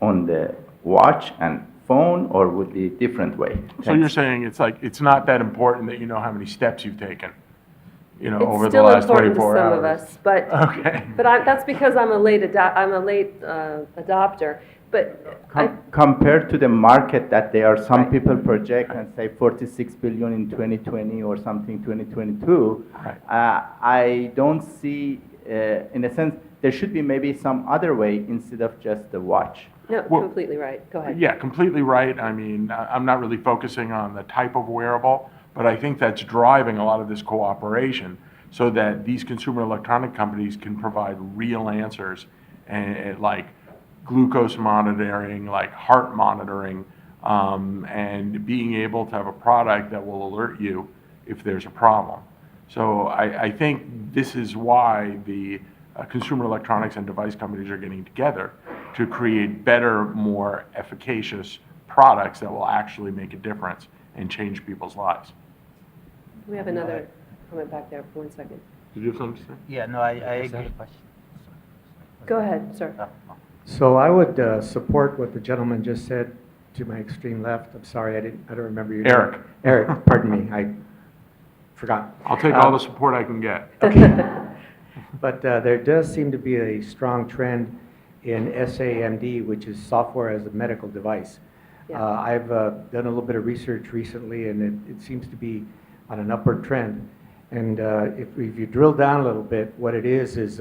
on the watch and phone, or would be different way? So you're saying it's like, it's not that important that you know how many steps you've taken, you know, over It's the still last important to 24 some hours? of us, but Okay. that's because I'm a late adopter. But Compared to the market that there are some Right. people project and say 46 billion in 2020 or something 2022, Right. I don't see, in a sense, there should be maybe some other way instead of just the watch. no, Well- completely right. Go ahead. Yeah, completely right. I mean, I'm not really focusing on the type of wearable, but I think that's driving a lot of this cooperation so that these consumer electronic companies can provide real answers, and like glucose monitoring, like heart monitoring, and being able to have a product that will alert you if there's a problem. So I think this is why the consumer electronics and device companies are getting together to create better, more efficacious products that will actually make a difference and change people's lives. We have another comment back there for 1 second. Did you have something to say? Yeah, no, I Is that a agree. question? Go ahead, sir. No. So I would support what the gentleman just said to my extreme left. I'm sorry, I don't remember your name. Eric. Eric, pardon me, I forgot. I'll take all the support I can get. But there does seem to be a strong trend in SAMD, which is software as a medical device. Yeah. I've done a little bit of research recently, and it seems to be on an upward trend. And if you drill down a little bit, what it is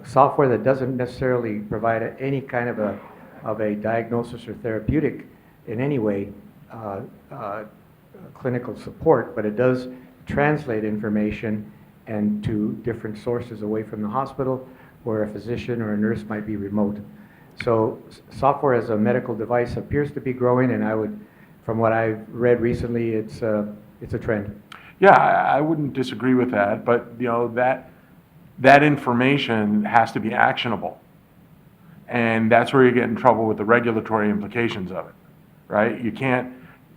software that doesn't necessarily provide any kind of a diagnosis or therapeutic in any way, clinical support, but it does translate information and to different sources away from the hospital where a physician or a nurse might be remote. So software as a medical device appears to be growing, and from what I've read recently, it's a trend. Yeah, I wouldn't disagree with that, but you know, that information has to be actionable. And that's where you get in trouble with the regulatory implications of it, right? You can't,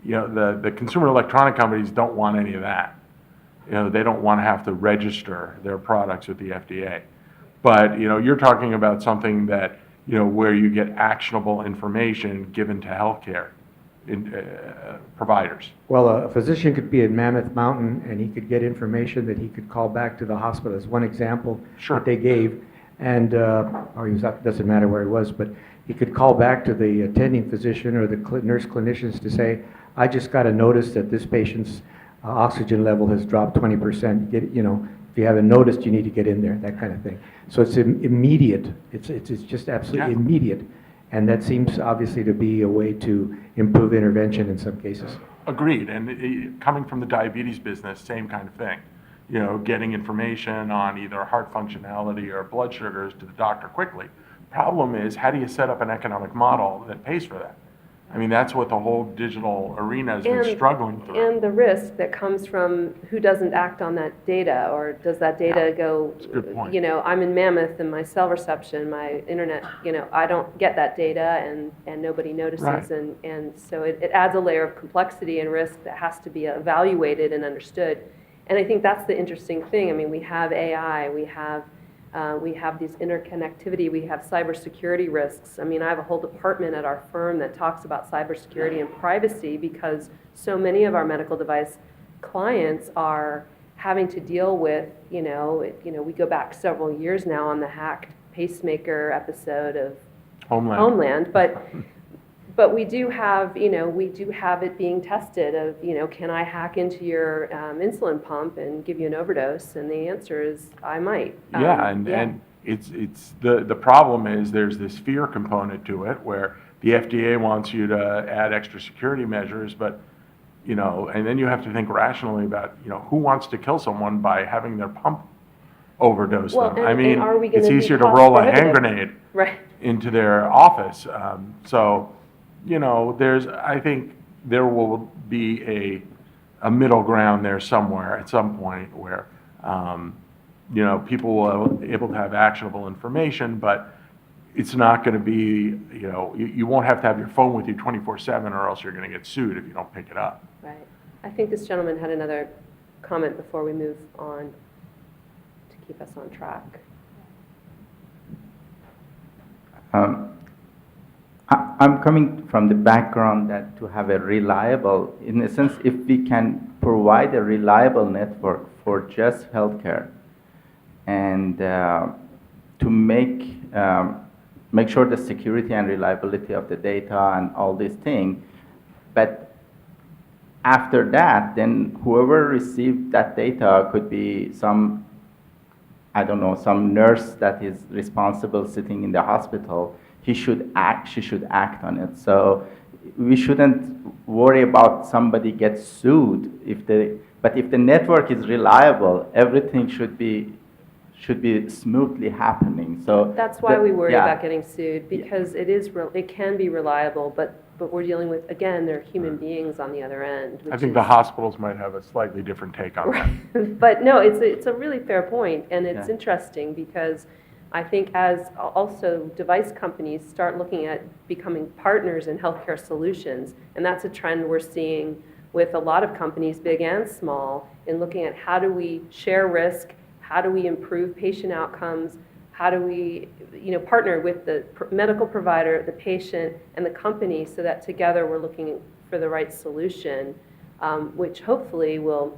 you know, the consumer electronic companies don't want any of that. You know, they don't want to have to register their products with the FDA. But, you know, you're talking about something that, you know, where you get actionable information given to healthcare providers. Well, a physician could be at Mammoth Mountain, and he could get information that he could call back to the hospital. As one example Sure. that they gave, and or he was up, doesn't matter where he was, but he could call back to the attending physician or the nurse clinicians to say, "I just got a notice that this patient's oxygen level has dropped 20%. If you haven't noticed, you need to get in there." That kind of thing. So it's immediate. It's just absolutely Yeah. immediate. And that seems obviously to be a way to improve intervention in some cases. Agreed, and coming from the diabetes business, same kind of thing. You know, getting information on either heart functionality or blood sugars to the doctor quickly. Problem is, how do you set up an economic model that pays for that? I mean, that's what the whole digital arena has been struggling through. And the risk that comes from who doesn't act on that data, or does that data go, That's a good point. you know, I'm in Mammoth and my cell reception, my internet, you know, I don't get that data and nobody notices. Right. And so it adds a layer of complexity and risk that has to be evaluated and understood. And I think that's the interesting thing. I mean, we have AI, we have these interconnectivity, we have cybersecurity risks. I mean, I have a whole department at our firm that talks about cybersecurity and privacy because so many of our medical device clients are having to deal with, you know, we go back several years now on the hacked pacemaker episode of Homeland, but we do have it being tested of, you know, can I hack into your insulin pump and give you an overdose? And the answer is I might. And it's the problem is there's this fear component to it where the FDA wants you to add extra security measures, but you know, and then you have to think rationally about, you know, who wants to kill someone by having their pump overdose Well, them? I and mean, are we gonna it's be easier to cost roll a hand prohibitive? grenade. Right. into their office. So, I think there will be a middle ground there somewhere at some point where, people will be able to have actionable information, but it's not going to be, you won't have to have your phone with you 24/7 or else you're going to get sued if you don't pick it up. Right. I think this gentleman had another comment before we move on to keep us on track. I'm coming from the background that to have a reliable, in a sense, if we can provide a reliable network for just healthcare and to make sure the security and reliability of the data and all these things, but after that, then whoever received that data could be some, I don't know, some nurse that is responsible sitting in the hospital. She should act on it. So we shouldn't worry about somebody gets sued but if the network is reliable, everything should be smoothly happening. So That's why we worry yeah. about getting sued, because it can be reliable, but we're dealing with, again, they're human beings on the other end. I think the hospitals might have a slightly different take on that. Right. But no, it's a really fair point, and it's Yeah. interesting because I think as also device companies start looking at becoming partners in healthcare solutions, and that's a trend we're seeing with a lot of companies, big and small, in looking at how do we share risk, how do we improve patient outcomes, how do we partner with the medical provider, the patient, and the company so that together we're looking for the right solution, which hopefully will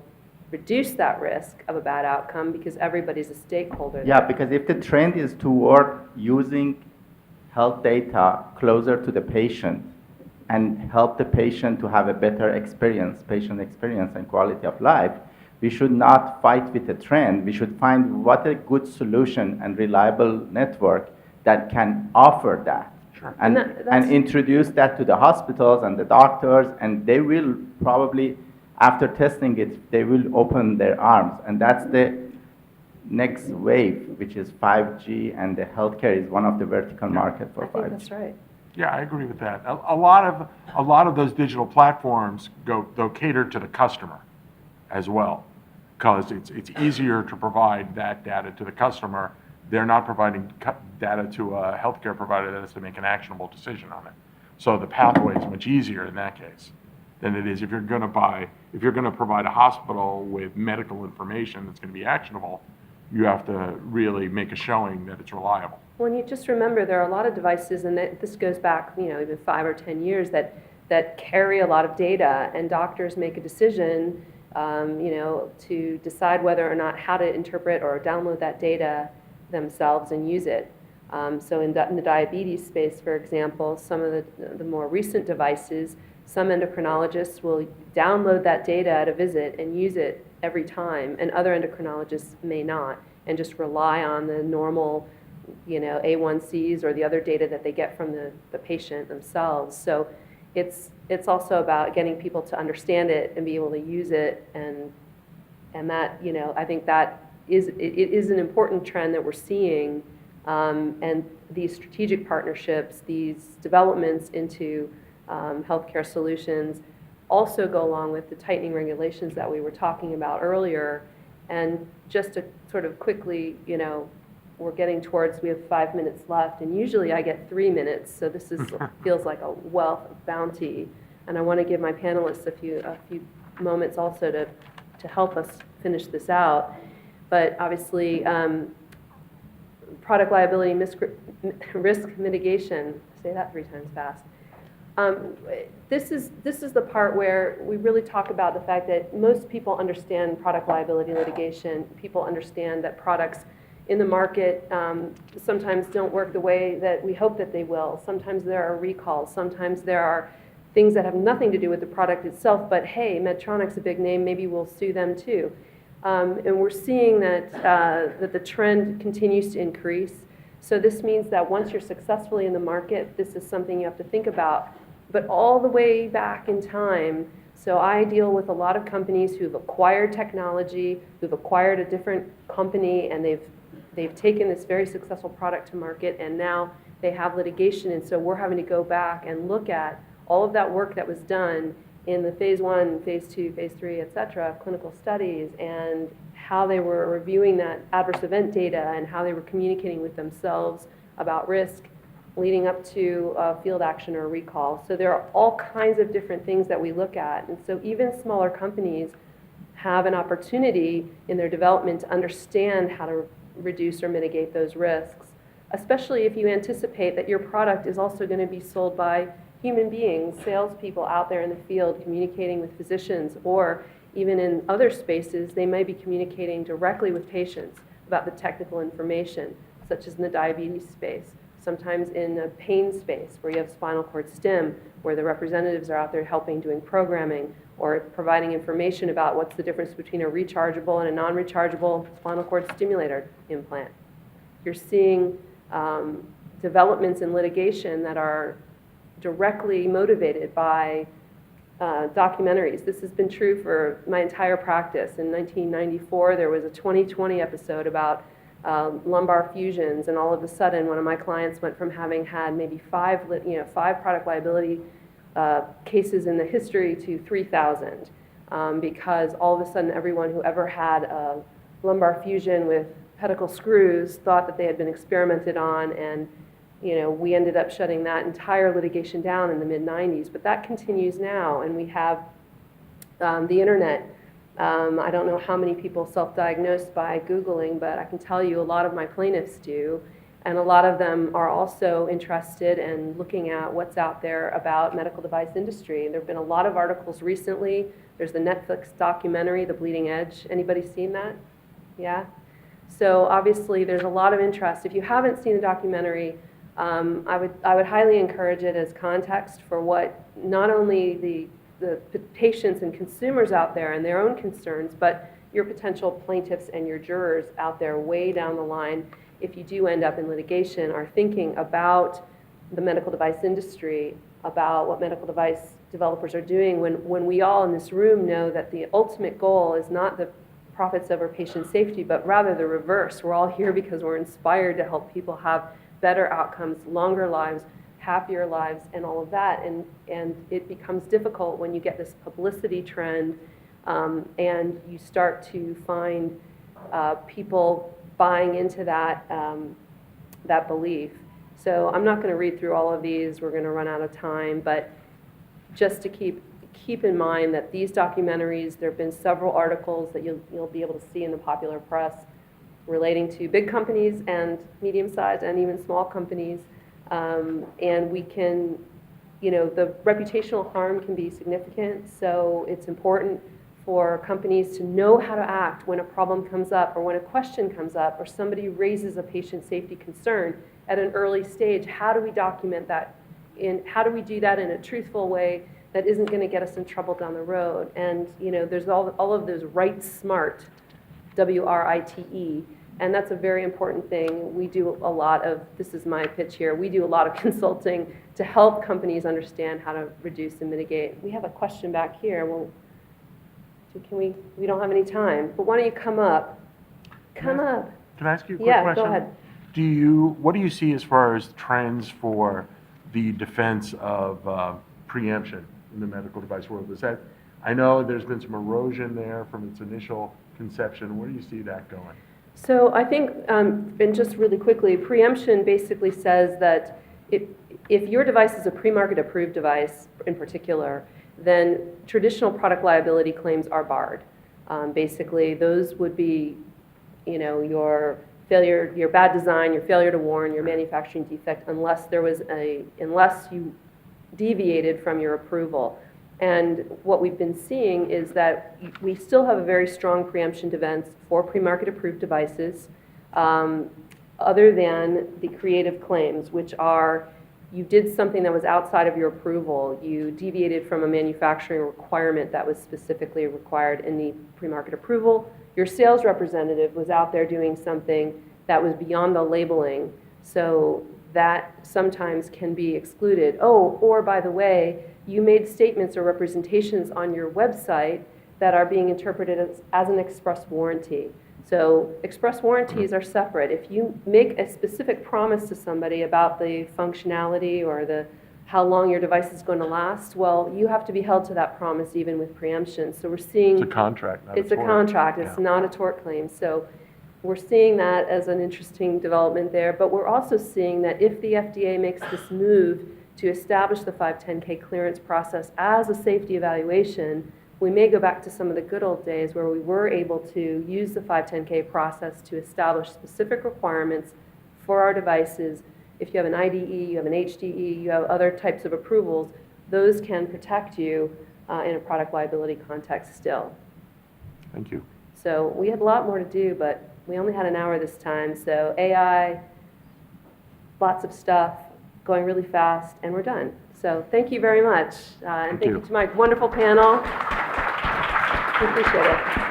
reduce that risk of a bad outcome because everybody's a stakeholder. Yeah, because if the trend is toward using health data closer to the patient and help the patient to have a better experience, patient experience and quality of life, we should not fight with the trend. We should find what a good solution and reliable network that can offer that. Sure. And introduce that to the hospitals and the doctors, and they will probably, after testing it, they will open their arms. And that's the next wave, which is 5G, and the healthcare is one of the vertical market for 5G. I think that's right. Yeah, I agree with that. A lot of those digital platforms they'll cater to the customer as well, because it's easier to provide that data to the customer. They're not providing data to a healthcare provider that has to make an actionable decision on it. So the pathway is much easier in that case than it is if you're going to provide a hospital with medical information that's going to be actionable. You have to really make a showing that it's reliable. Well, and you just remember there are a lot of devices, and this goes back, even 5 or 10 years, that carry a lot of data, and doctors make a decision, to decide whether or not how to interpret or download that data themselves and use it. So in the diabetes space, for example, some of the more recent devices, some endocrinologists will download that data at a visit and use it every time, and other endocrinologists may not, and just rely on the normal, A1Cs or the other data that they get from the patient themselves. So it's also about getting people to understand it and be able to use it, and that, I think that it is an important trend that we're seeing, and these strategic partnerships, these developments into healthcare solutions also go along with the tightening regulations that we were talking about earlier. And just to sort of quickly, we're getting towards, we have 5 minutes left, and usually I get 3 minutes, so this feels like a wealth of bounty. And I want to give my panelists a few moments also to help us finish this out. But obviously, product liability risk mitigation, say that 3 times fast. This is the part where we really talk about the fact that most people understand product liability litigation. People understand that products in the market sometimes don't work the way that we hope that they will. Sometimes there are recalls. Sometimes there are things that have nothing to do with the product itself, but hey, Medtronic's a big name, maybe we'll sue them too. And we're seeing that the trend continues to increase. So this means that once you're successfully in the market, this is something you have to think about. But all the way back in time, so I deal with a lot of companies who've acquired technology, who've acquired a different company, and they've they've taken this very successful product to market, and now they have litigation, and so we're having to go back and look at all of that work that was done in the phase 1, phase 2, phase 3, et cetera, clinical studies, and how they were reviewing that adverse event data and how they were communicating with themselves about risk leading up to a field action or a recall. So there are all kinds of different things that we look at. And so even smaller companies have an opportunity in their development to understand how to reduce or mitigate those risks, especially if you anticipate that your product is also going to be sold by human beings, salespeople out there in the field communicating with physicians, or even in other spaces, they may be communicating directly with patients about the technical information, such as in the diabetes space, sometimes in the pain space where you have spinal cord stim, where the representatives are out there helping doing programming or providing information about what's the difference between a rechargeable and a non-rechargeable spinal cord stimulator implant. You're seeing developments in litigation that are directly motivated by documentaries. This has been true for my entire practice. In 1994, there was a 20/20 episode about lumbar fusions, and all of a sudden, one of my clients went from having had maybe five product liability cases in the history to 3,000, because all of a sudden, everyone who ever had a lumbar fusion with pedicle screws thought that they had been experimented on, and we ended up shutting that entire litigation down in the mid-90s. But that continues now, and we have the internet. I don't know how many people self-diagnose by Googling, but I can tell you a lot of my plaintiffs do, and a lot of them are also interested in looking at what's out there about medical device industry. There have been a lot of articles recently. There's the Netflix documentary, The Bleeding Edge. Anybody seen that? Yeah? So obviously there's a lot of interest. If you haven't seen the documentary, I would highly encourage it as context for what not only the patients and consumers out there and their own concerns, but your potential plaintiffs and your jurors out there way down the line, if you do end up in litigation, are thinking about the medical device industry, about what medical device developers are doing, when we all in this room know that the ultimate goal is not the profits over patient safety, but rather the reverse. We're all here because we're inspired to help people have better outcomes, longer lives, happier lives, and all of that. And it becomes difficult when you get this publicity trend, and you start to find people buying into that belief. So I'm not going to read through all of these. We're going to run out of time, but just to keep in mind that these documentaries, there have been several articles that you'll be able to see in the popular press relating to big companies and medium-sized and even small companies. And we can, the reputational harm can be significant, so it's important for companies to know how to act when a problem comes up or when a question comes up or somebody raises a patient safety concern at an early stage. How do we document that? How do we do that in a truthful way that isn't going to get us in trouble down the road? And there's all of those write smart, WRITE, and that's a very important thing. We do a lot of, this is my pitch here, we do a lot of consulting to help companies understand how to reduce and mitigate. We have a question back here. Well, we don't have any time, but why don't you come up? Come up. Can I ask you a quick Yeah, question? go ahead. What do you see as far as trends for the defense of preemption in the medical device world? I know there's been some erosion there from its initial conception. Where do you see that going? So I think, and just really quickly, preemption basically says that if your device is a pre-market approved device in particular, then traditional product liability claims are barred. Basically, those would be, your failure, your bad design, your failure to warn, your manufacturing defect, unless you deviated from your approval. And what we've been seeing is that we still have a very strong preemption defense for pre-market approved devices, other than the creative claims, which are you did something that was outside of your approval, you deviated from a manufacturing requirement that was specifically required in the pre-market approval, your sales representative was out there doing something that was beyond the labeling, so that sometimes can be excluded. Oh, or by the way, you made statements or representations on your website that are being interpreted as an express warranty. So express warranties are separate. If you make a specific promise to somebody about the functionality or how long your device is going to last, well, you have to be held to that promise even with preemption. So we're seeing... It's a contract, not a It's a tort. contract, it's Yeah. not a tort claim. So we're seeing that as an interesting development there, but we're also seeing that if the FDA makes this move to establish the 510K clearance process as a safety evaluation, we may go back to some of the good old days where we were able to use the 510K process to establish specific requirements for our devices. If you have an IDE, you have an HDE, you have other types of approvals, those can protect you in a product liability context still. Thank you. So we had a lot more to do, but we only had an hour this time. So AI, lots of stuff, going really fast, and we're done. So thank you very much. And thank you you. to my wonderful panel. We appreciate it.